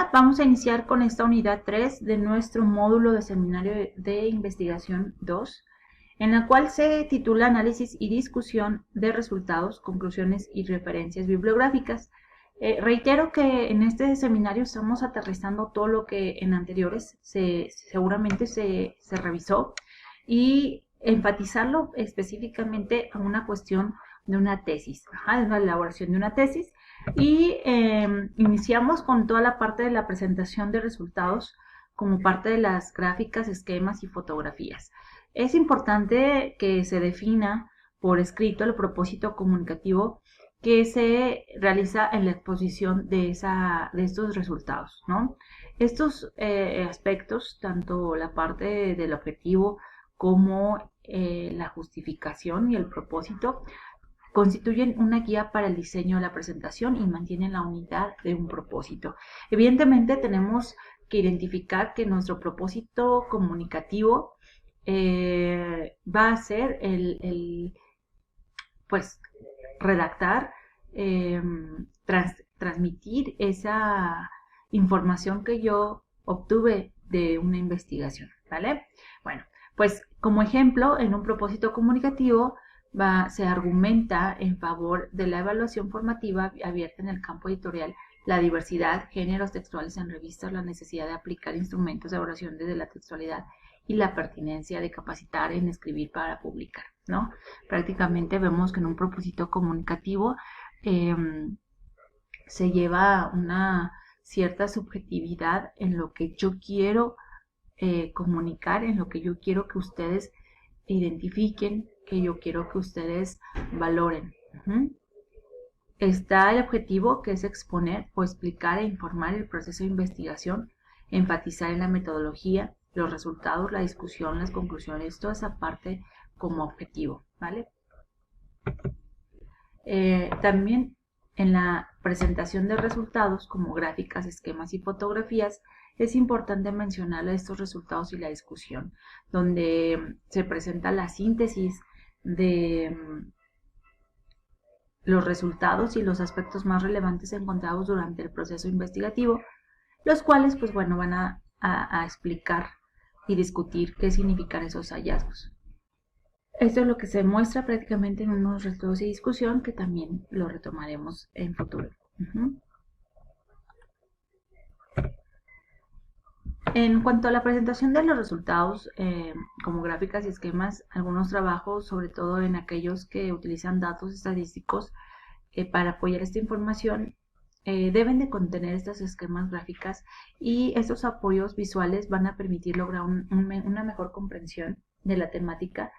Hola, vamos a iniciar con esta unidad 3 de nuestro módulo de seminario de investigación 2, en la cual se titula Análisis y discusión de resultados, conclusiones y referencias bibliográficas. Reitero que en este seminario estamos aterrizando todo lo que en anteriores seguramente se revisó y enfatizarlo específicamente a una cuestión de una tesis, de la elaboración de una tesis. Y iniciamos con toda la parte de la presentación de resultados como parte de las gráficas, esquemas y fotografías. Es importante que se defina por escrito el propósito comunicativo que se realiza en la exposición de estos resultados, ¿no? Estos aspectos, tanto la parte del objetivo como la justificación y el propósito, constituyen una guía para el diseño de la presentación y mantienen la unidad de un propósito. Evidentemente tenemos que identificar que nuestro propósito comunicativo va a ser pues, redactar, transmitir esa información que yo obtuve de una investigación, ¿vale? Bueno, pues como ejemplo, en un propósito comunicativo se argumenta en favor de la evaluación formativa abierta en el campo editorial, la diversidad, géneros textuales en revistas, la necesidad de aplicar instrumentos de evaluación desde la textualidad y la pertinencia de capacitar en escribir para publicar, ¿no? Prácticamente vemos que en un propósito comunicativo se lleva una cierta subjetividad en lo que yo quiero comunicar, en lo que yo quiero que ustedes identifiquen, que yo quiero que ustedes valoren. Está el objetivo, que es exponer o explicar e informar el proceso de investigación, enfatizar en la metodología, los resultados, la discusión, las conclusiones, toda esa parte como objetivo, ¿vale? También en la presentación de resultados como gráficas, esquemas y fotografías, es importante mencionar estos resultados y la discusión, donde se presenta la síntesis de los resultados y los aspectos más relevantes encontrados durante el proceso investigativo, los cuales, pues bueno, van a explicar y discutir qué significan esos hallazgos. Esto es lo que se muestra prácticamente en unos resultados y discusión, que también lo retomaremos en futuro. En cuanto a la presentación de los resultados, como gráficas y esquemas, algunos trabajos, sobre todo en aquellos que utilizan datos estadísticos para apoyar esta información, deben de contener estas esquemas gráficas, y estos apoyos visuales van a permitir lograr una mejor comprensión de la temática,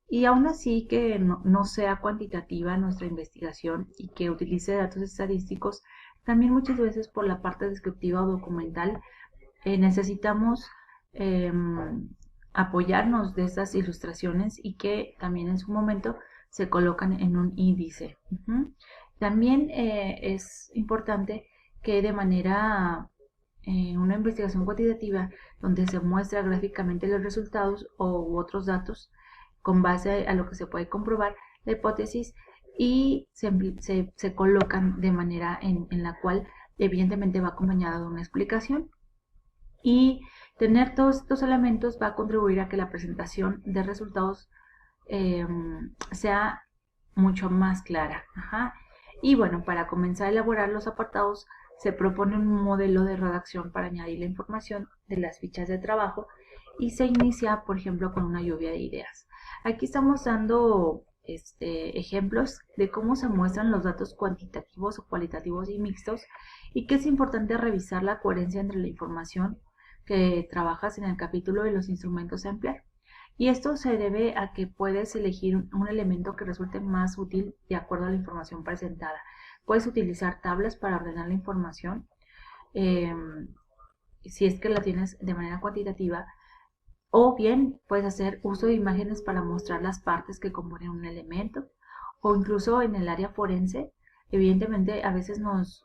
y aún así que no sea cuantitativa nuestra investigación y que utilice datos estadísticos. También muchas veces por la parte descriptiva o documental necesitamos apoyarnos de estas ilustraciones, y que también en su momento se colocan en un índice. También es importante que de manera una investigación cuantitativa, donde se muestra gráficamente los resultados u otros datos con base a lo que se puede comprobar la hipótesis, y se colocan de manera en la cual evidentemente va acompañada de una explicación. Y tener todos estos elementos va a contribuir a que la presentación de resultados sea mucho más clara. Y bueno, para comenzar a elaborar los apartados, se propone un modelo de redacción para añadir la información de las fichas de trabajo, y se inicia, por ejemplo, con una lluvia de ideas. Aquí estamos dando ejemplos de cómo se muestran los datos cuantitativos o cualitativos y mixtos, y que es importante revisar la coherencia entre la información que trabajas en el capítulo de los instrumentos a emplear. Y esto se debe a que puedes elegir un elemento que resulte más útil de acuerdo a la información presentada. Puedes utilizar tablas para ordenar la información, si es que la tienes de manera cuantitativa, o bien puedes hacer uso de imágenes para mostrar las partes que componen un elemento, o incluso en el área forense, evidentemente a veces nos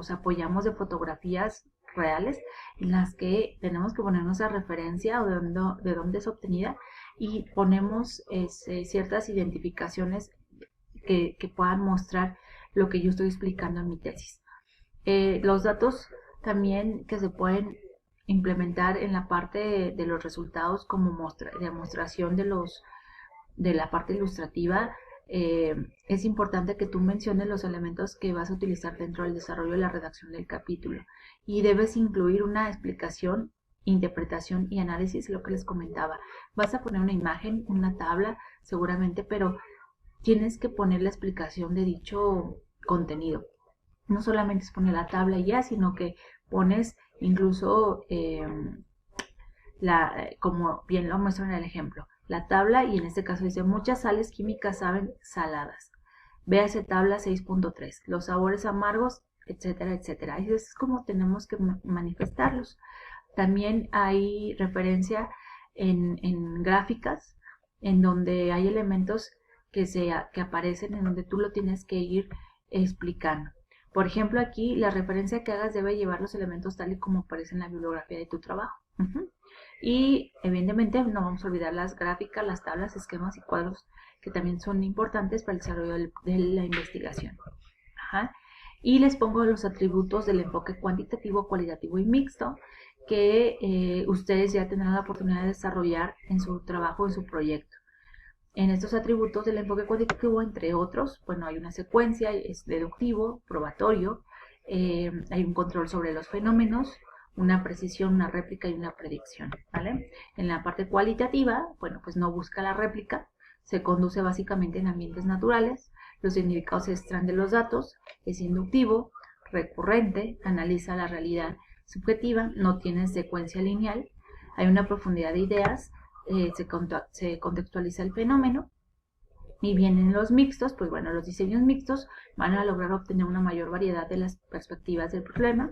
apoyamos de fotografías reales en las que tenemos que ponernos a referencia o de dónde es obtenida, y ponemos ciertas identificaciones que puedan mostrar lo que yo estoy explicando en mi tesis. Los datos también que se pueden implementar en la parte de los resultados como demostración de la parte ilustrativa. Es importante que tú menciones los elementos que vas a utilizar dentro del desarrollo de la redacción del capítulo y debes incluir una explicación, interpretación y análisis, lo que les comentaba. Vas a poner una imagen, una tabla seguramente, pero tienes que poner la explicación de dicho contenido. No solamente es poner la tabla y ya, sino que pones incluso como bien lo muestro en el ejemplo, la tabla, y en este caso dice, muchas sales químicas saben saladas. Véase tabla 6.3, los sabores amargos, etcétera, etcétera. Y es como tenemos que manifestarlos. También hay referencia en gráficas, en donde hay elementos que aparecen, en donde tú lo tienes que ir explicando. Por ejemplo, aquí la referencia que hagas debe llevar los elementos tal y como aparece en la bibliografía de tu trabajo. Y evidentemente no vamos a olvidar las gráficas, las tablas, esquemas y cuadros, que también son importantes para el desarrollo de la investigación. Ajá. Y les pongo los atributos del enfoque cuantitativo, cualitativo y mixto, que ustedes ya tendrán la oportunidad de desarrollar en su trabajo, en su proyecto. En estos atributos del enfoque cuantitativo, entre otros, bueno, hay una secuencia, es deductivo, probatorio, hay un control sobre los fenómenos, una precisión, una réplica y una predicción, ¿vale? En la parte cualitativa, bueno, pues no busca la réplica, se conduce básicamente en ambientes naturales, los significados se extraen de los datos, es inductivo, recurrente, analiza la realidad subjetiva, no tiene secuencia lineal, hay una profundidad de ideas, se contextualiza el fenómeno. Y vienen los mixtos, pues bueno, los diseños mixtos van a lograr obtener una mayor variedad de las perspectivas del problema.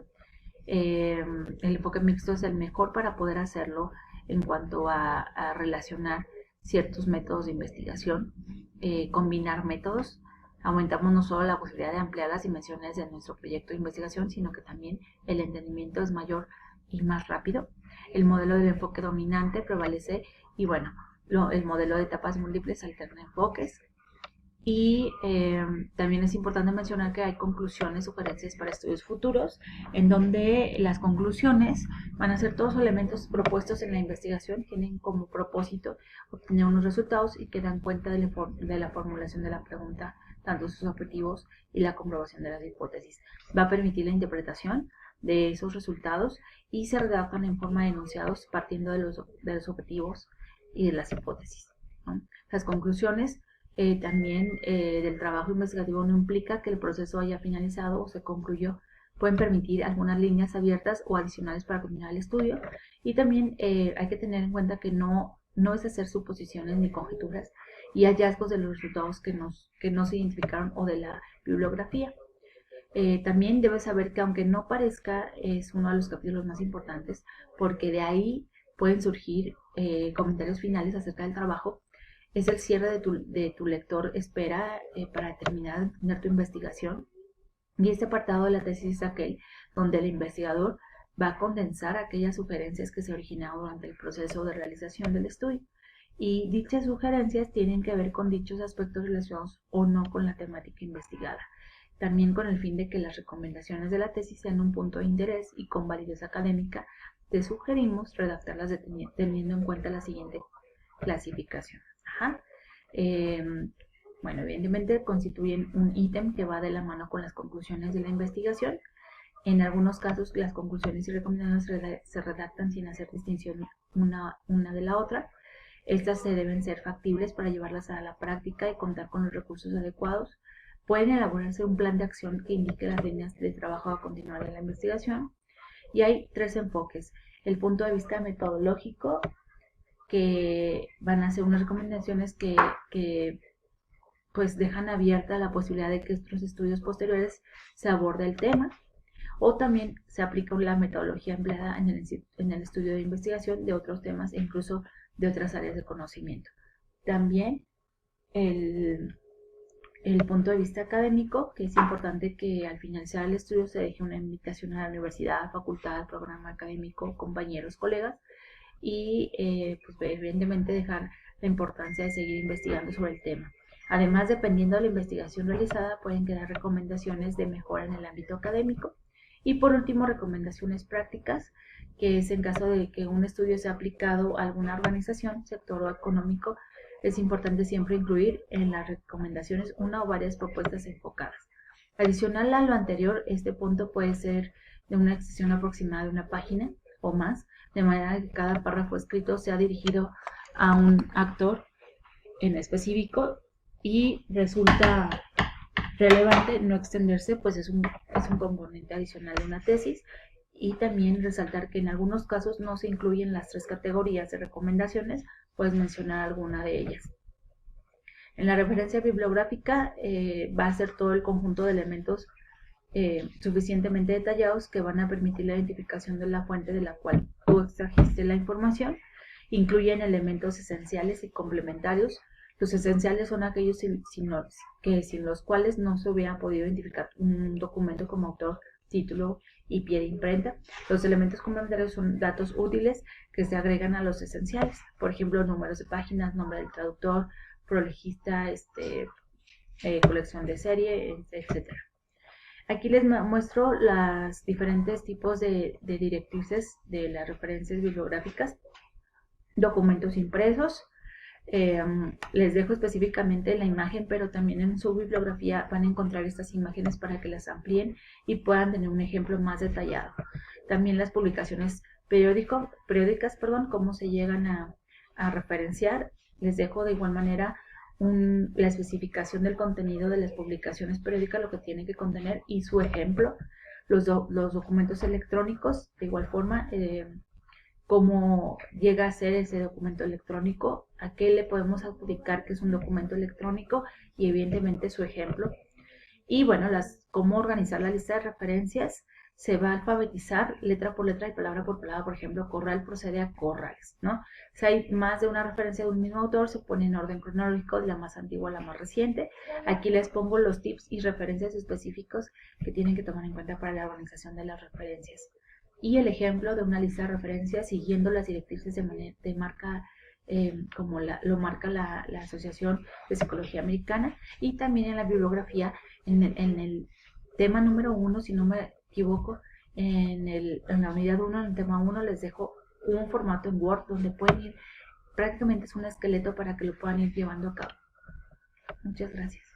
El enfoque mixto es el mejor para poder hacerlo en cuanto a relacionar ciertos métodos de investigación, combinar métodos. Aumentamos no solo la posibilidad de ampliar las dimensiones de nuestro proyecto de investigación, sino que también el entendimiento es mayor y más rápido. El modelo del enfoque dominante prevalece y bueno, el modelo de etapas múltiples alterna enfoques. Y también es importante mencionar que hay conclusiones, sugerencias para estudios futuros, en donde las conclusiones van a ser todos elementos propuestos en la investigación, tienen como propósito obtener unos resultados y que dan cuenta de la formulación de la pregunta, tanto sus objetivos y la comprobación de las hipótesis. Va a permitir la interpretación de esos resultados y se redactan en forma de enunciados partiendo de los objetivos y de las hipótesis, ¿no? Las conclusiones también del trabajo investigativo no implica que el proceso haya finalizado o se concluyó. Pueden permitir algunas líneas abiertas o adicionales para continuar el estudio. Y también hay que tener en cuenta que no es hacer suposiciones ni conjeturas y hallazgos de los resultados que no se identificaron o de la bibliografía. También debes saber que aunque no parezca, es uno de los capítulos más importantes, porque de ahí pueden surgir comentarios finales acerca del trabajo. Es el cierre de tu lector espera para terminar de entender tu investigación. Y este apartado de la tesis es aquel donde el investigador va a condensar aquellas sugerencias que se originaron durante el proceso de realización del estudio. Y dichas sugerencias tienen que ver con dichos aspectos relacionados o no con la temática investigada. También con el fin de que las recomendaciones de la tesis sean un punto de interés y con validez académica, te sugerimos redactarlas teniendo en cuenta la siguiente clasificación. Ajá. Bueno, evidentemente constituyen un ítem que va de la mano con las conclusiones de la investigación. En algunos casos las conclusiones y recomendaciones se redactan sin hacer distinción una de la otra. Estas se deben ser factibles para llevarlas a la práctica y contar con los recursos adecuados. Pueden elaborarse un plan de acción que indique las líneas de trabajo a continuar en la investigación. Y hay tres enfoques. El punto de vista metodológico, que van a ser unas recomendaciones que pues dejan abierta la posibilidad de que estos estudios posteriores se aborde el tema, o también se aplica la metodología empleada en el estudio de investigación de otros temas e incluso de otras áreas de conocimiento. También el punto de vista académico, que es importante que al finalizar el estudio se deje una invitación a la universidad, facultad, programa académico, compañeros, colegas, y pues evidentemente dejar la importancia de seguir investigando sobre el tema. Además, dependiendo de la investigación realizada, pueden quedar recomendaciones de mejora en el ámbito académico Y por último, recomendaciones prácticas, que es en caso de que un estudio sea aplicado a alguna organización, sector o económico, es importante siempre incluir en las recomendaciones una o varias propuestas enfocadas. Adicional a lo anterior, este punto puede ser de una extensión aproximada de una página o más, de manera que cada párrafo escrito sea dirigido a un actor en específico, y resulta relevante no extenderse, pues es un componente adicional de una tesis. Y también resaltar que en algunos casos no se incluyen las 3 categorías de recomendaciones, puedes mencionar alguna de ellas. En la referencia bibliográfica va a ser todo el conjunto de elementos suficientemente detallados que van a permitir la identificación de la fuente de la cual tú extrajiste la información. Incluyen elementos esenciales y complementarios. Los esenciales son aquellos sin los cuales no se hubiera podido identificar un documento como autor, título y pie de imprenta. Los elementos complementarios son datos útiles que se agregan a los esenciales. Por ejemplo, números de páginas, nombre del traductor, prolegista, colección de serie, etc. Aquí les muestro los diferentes tipos de directrices de las referencias bibliográficas. Documentos impresos. Les dejo específicamente la imagen, pero también en su bibliografía van a encontrar estas imágenes para que las amplíen y puedan tener un ejemplo más detallado. También las publicaciones periódicas, cómo se llegan a referenciar. Les dejo de igual manera la especificación del contenido de las publicaciones periódicas, lo que tiene que contener y su ejemplo. Los documentos electrónicos, de igual forma, cómo llega a ser ese documento electrónico, a qué le podemos adjudicar que es un documento electrónico y evidentemente su ejemplo. Y bueno, cómo organizar la lista de referencias. Se va a alfabetizar letra por letra y palabra por palabra. Por ejemplo, Corral procede a Corrales, ¿no? Si hay más de una referencia de un mismo autor, se pone en orden cronológico de la más antigua a la más reciente. Aquí les pongo los tips y referencias específicos que tienen que tomar en cuenta para la organización de las referencias. Y el ejemplo de una lista de referencias siguiendo las directrices de marca, como lo marca la Asociación de Psicología Americana. Y también en la bibliografía, en el tema número 1, si no me equivoco, en la unidad 1, en el tema 1, les dejo un formato en Word donde pueden ir, prácticamente es un esqueleto para que lo puedan ir llevando a cabo. Muchas gracias.